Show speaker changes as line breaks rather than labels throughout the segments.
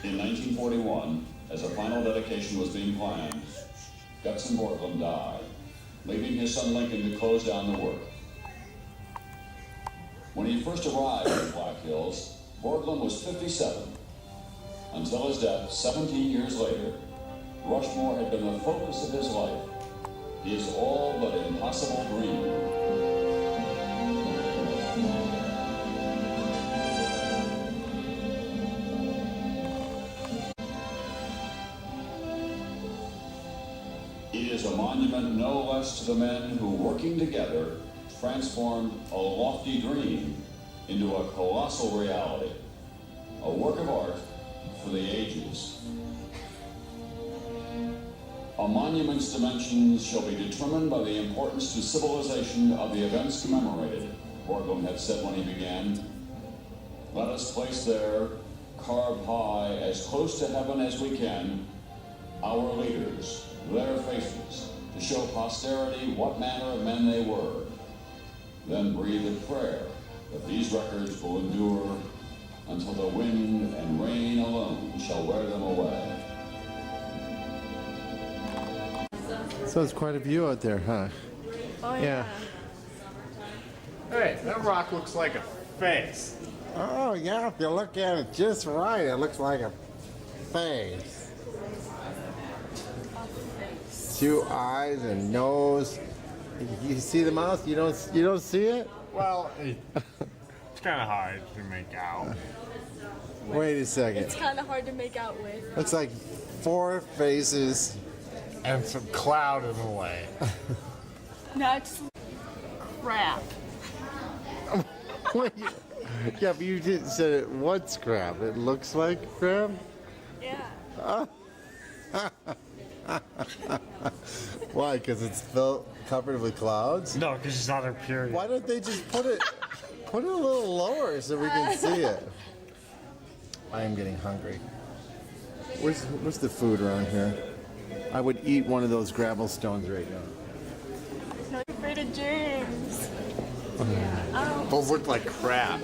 In 1941, as a final dedication was being planned, Gutzon Borglum died, leaving his son Lincoln to close down the work. When he first arrived in Black Hills, Borglum was 57. Until his death 17 years later, Rushmore had been the focus of his life, his all but impossible dream. It is a monument no less to the men who, working together, transformed a lofty dream into a colossal reality, a work of art for the ages. A monument's dimensions shall be determined by the importance to civilization of the events commemorated, Borglum had said when he began. Let us place there, carved high, as close to heaven as we can, our leaders, their faces, to show posterity what manner of men they were. Then breathe a prayer that these records will endure until the wind and rain alone shall wear them away.
So it's quite a view out there, huh?
Oh yeah.
Hey, that rock looks like a face.
Oh yeah, if you look at it just right, it looks like a face. Two eyes and nose. You see the mouth? You don't see it?
Well, it's kind of hard to make out.
Wait a second.
It's kind of hard to make out with.
Looks like four faces.
And some cloud in the way.
No, it's crap.
Wait, yeah, but you didn't say it. What's crab? It looks like crab?
Yeah.
Why? Because it's covered with clouds?
No, because it's not a period.
Why don't they just put it a little lower so we can see it? I am getting hungry. Where's the food around here? I would eat one of those gravel stones right now.
No, you're afraid of germs.
Those look like crap.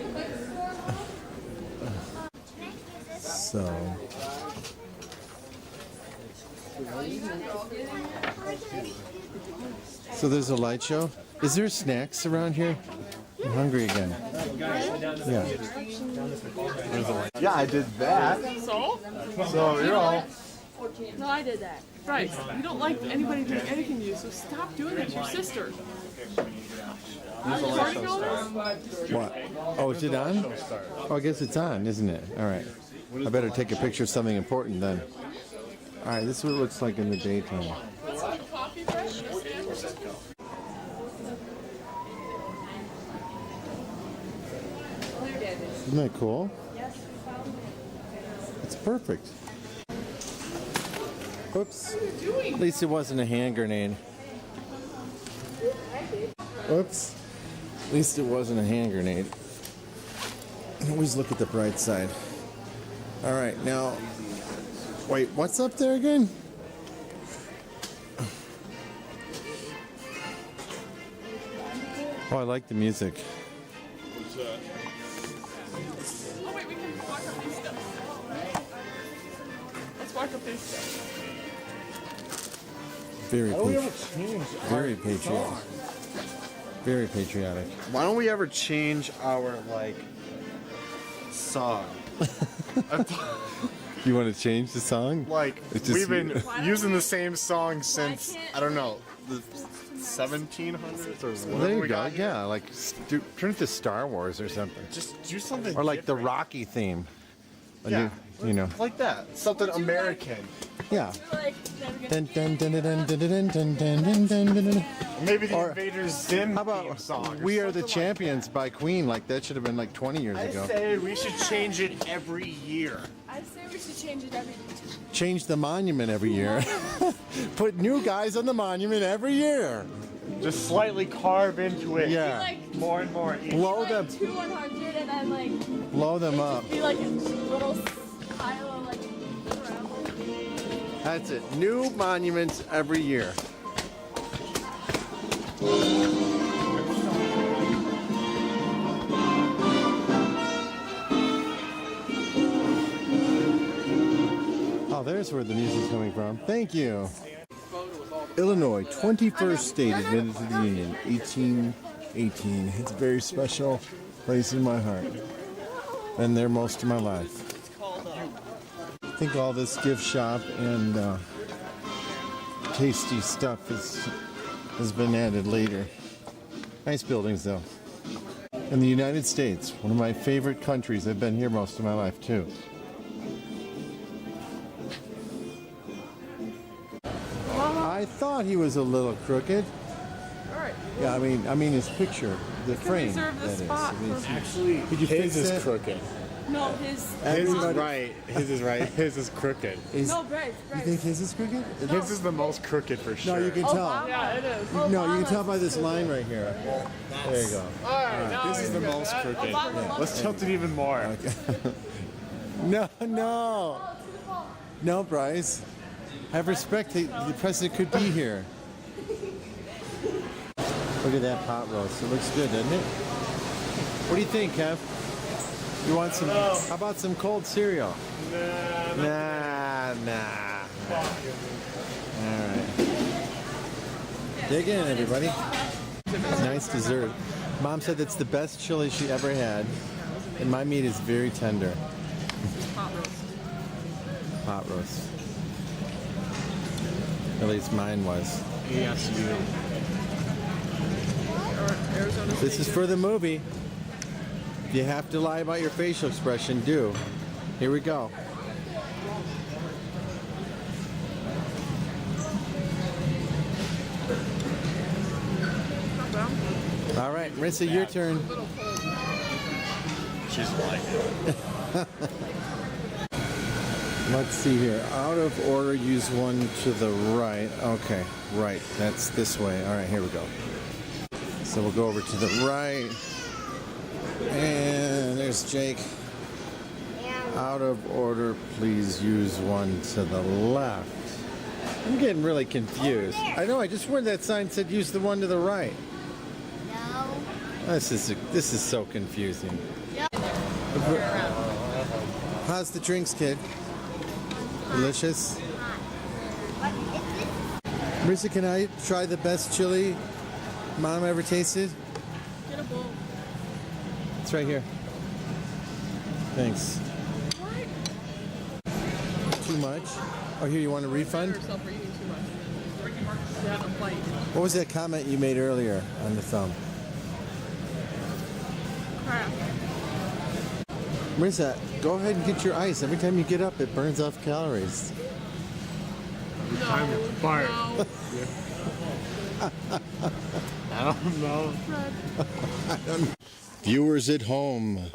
So there's a light show. Is there snacks around here? I'm hungry again. Yeah.
Yeah, I did that.
So?
So, you know.
No, I did that.
Right. You don't like anybody doing anything to you, so stop doing it to your sister. Are you recording all this?
What? Oh, is it on? Oh, I guess it's on, isn't it? All right. I better take a picture of something important then. All right, this is what it looks like in the daytime.
Want some coffee fresh?
Isn't that cool? It's perfect. Oops. At least it wasn't a hand grenade. Oops. At least it wasn't a hand grenade. Always look at the bright side. All right, now, wait, what's up there again? Oh, I like the music.
Oh wait, we can walk up these steps. Let's walk up these steps.
Very patriotic. Very patriotic.
Why don't we ever change our, like, song?
You want to change the song?
Like,
It's just-
we've been using the same song since, I don't know, the 1700s or
Well,
whatever
there you
we
go.
got here.
Yeah, like turn it to Star Wars or something,
Just do something
or like the
different.
Rocky theme. A
Yeah.
new, you know.
Like that. Something American.
Yeah.
Like, never gonna
Dun, dun, dun, dun, dun, dun, dun, dun, dun, dun, dun, dun, dun.
Maybe the
Or-
Invader Zim
How
theme
about
song. or
"We Are the
something like
Champions"
that.
by Queen? Like that should have been like 20 years
I
ago.
say we should change it every year.
I say we should change it every
Change the monument every year. Put new guys on the monument every year.
Just slightly carve into it.
Yeah.
like
More and more.
Blow
like
them,
200 and then like
blow them up.
be like a little pile of like gravel.
That's it. New monuments every year. There's where the music's coming from. Thank you. Illinois, 21st state admitted to the Union, 1818. It's a very special place in my heart. Been there most of my life. I think all this gift shop and tasty stuff has been added later. Nice buildings though. In the United States, one of my favorite countries. I've been here most of my life too. I thought he was a little crooked.
All right.
Yeah, I mean his picture, the frame.
reserve the
that is.
spot
I mean,
for-
Actually,
Could you
his
fix
is
that?
crooked.
No, his.
His is right. His is right. His is crooked.
No, Bryce.
You think his is crooked?
His is the most crooked for sure.
No, you can tell.
Yeah, it is.
No, you can tell by this line right here. There you go.
All right, now
This is the most crooked.
Obama
Let's tilt it even more.
No, Bryce. Have respect. The president could be here. Look at that pot roast. It looks good, doesn't it? What do you think, Kev? You want some? How about some cold cereal? Nah. All right. Dig in, everybody. Nice dessert. Mom said that's the best chili she ever had, and my meat is very tender.
pot roast.
Pot roast. At least mine was.
Yes, you.
Arizona
This
State
is for the movie. If you have to lie about your facial expression, do. Here we go. All right, Marissa, your turn.
She's like it.
Let's see here. Out of order, use one to the right. Okay, right. That's this way. All right, here we go. So we'll go over to the right. And there's Jake. Out of order, please use one to the left. I'm getting really confused. I know, I just read that sign said use the one to the right.
No.
This is so confusing. How's the drinks, kid? Delicious? Marissa, can I try the best chili Mom ever tasted?
Get a bowl.
It's right here. Thanks.
What?
Too much? Oh, here, you want a refund?
Yourself for eating too much. You have a plate.
What was that comment you made earlier on the thumb?
Crap.
Marissa, go ahead and get your ice. Every time you get up, it burns off calories.
Time to fart.
No.
I don't know.
Fred.
Viewers at home.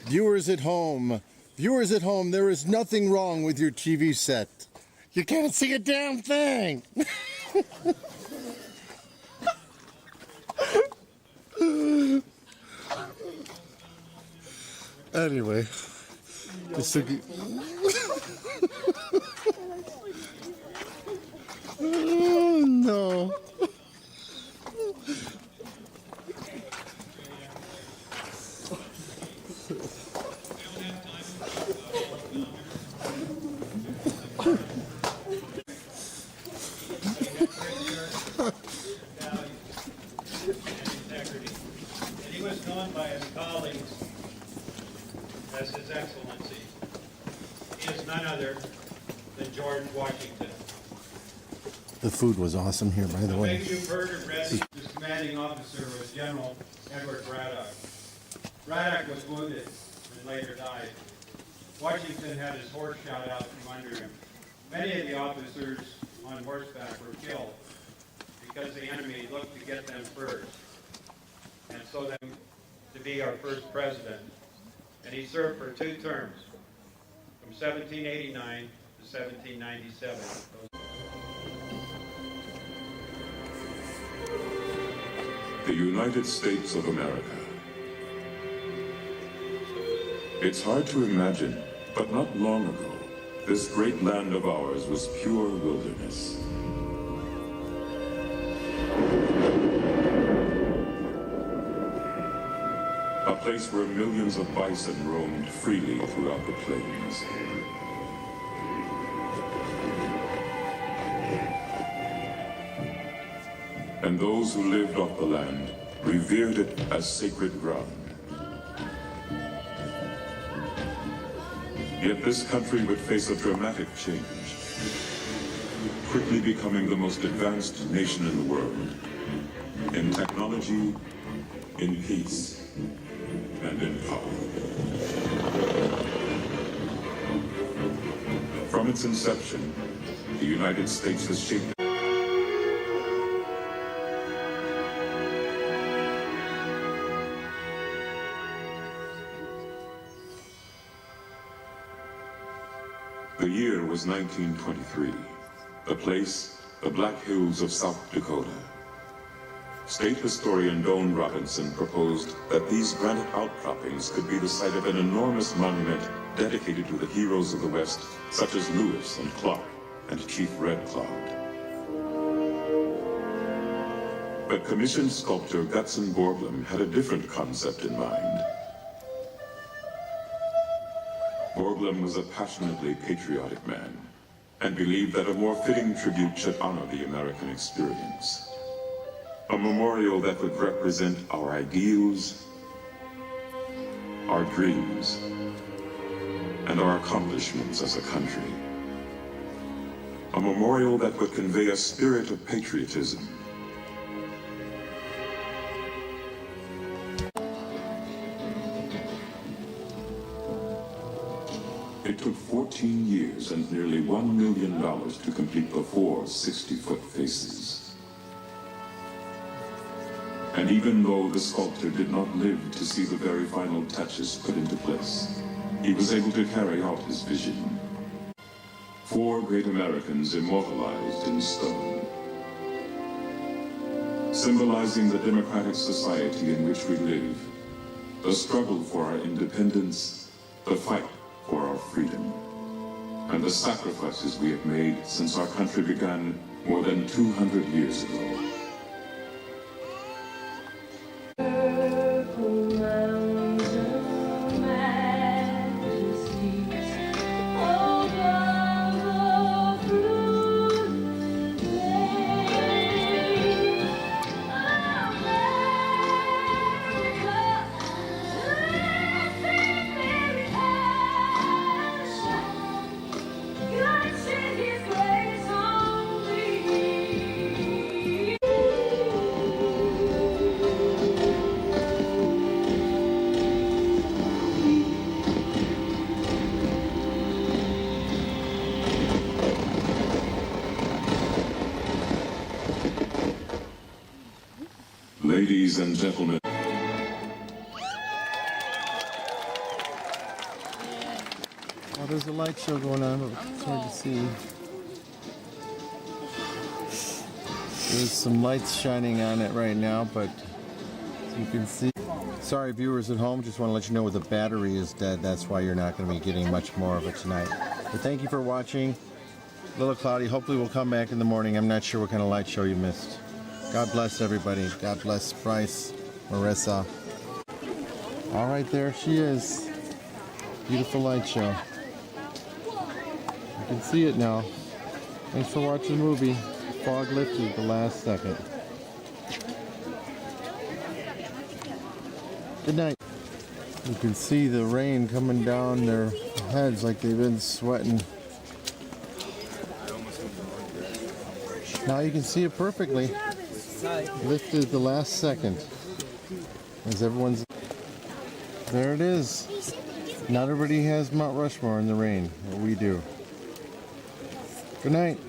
Viewers at home. Viewers at home, there is nothing wrong with your TV set. You can't see a damn thing. Anyway, it's a good... Oh, no.
He was known by his colleagues as His Excellency. He is none other than George Washington.
The food was awesome here, by the way.
Maybe you've heard or read his commanding officer was General Edward Braddock. Braddock was wounded and later died. Washington had his horse shot out from under him. Many of the officers on horseback were killed because the enemy looked to get them first, and so them to be our first president. And he served for 2 terms, from 1789 to 1797.
The United States of America. It's hard to imagine, but not long ago, this great land of ours was pure wilderness. A place where millions of bison roamed freely throughout the plains. and those who lived off the land revered it as sacred ground. Yet this country would face a dramatic change, quickly becoming the most advanced nation in the world, in technology, in peace, and in power. From its inception, the United States has shaped The year was 1923. The place, the Black Hills of South Dakota. State historian Doane Robinson proposed that these granite outcroppings could be the site of an enormous monument dedicated to the heroes of the West, such as Lewis and Clark and Chief Red Cloud. But commissioned sculptor Gutzon Borglum had a different concept in mind. Borglum was a passionately patriotic man and believed that a more fitting tribute should honor the American experience. A memorial that would represent our ideals, our dreams, and our accomplishments as a country. A memorial that would convey a spirit of patriotism. It took 14 years and nearly $1 million to complete the 4 60-foot faces. And even though the sculptor did not live to see the very final touches put into place, he was able to carry out his vision. 4 great Americans immortalized in stone, symbolizing the democratic society in which we live, the struggle for our independence, the fight for our freedom, and the sacrifices we have made since our country began more than 200 years ago. Ladies and gentlemen.
Oh, there's a light show going on, but it's hard to see. There's some lights shining on it right now, but as you can see. Sorry, viewers at home, just want to let you know the battery is dead. That's why you're not going to be getting much more of it tonight. But thank you for watching. A little cloudy. Hopefully we'll come back in the morning. I'm not sure what kind of light show you missed. God bless everybody. God bless Bryce, Marissa. All right, there she is. Beautiful light show. You can see it now. Thanks for watching the movie. Fog lifted at the last second. Good night. You can see the rain coming down their heads like they've been sweating. Now you can see it perfectly. Lifted the last second. As everyone's... There it is. Not everybody has Mount Rushmore in the rain. But we do. Good night.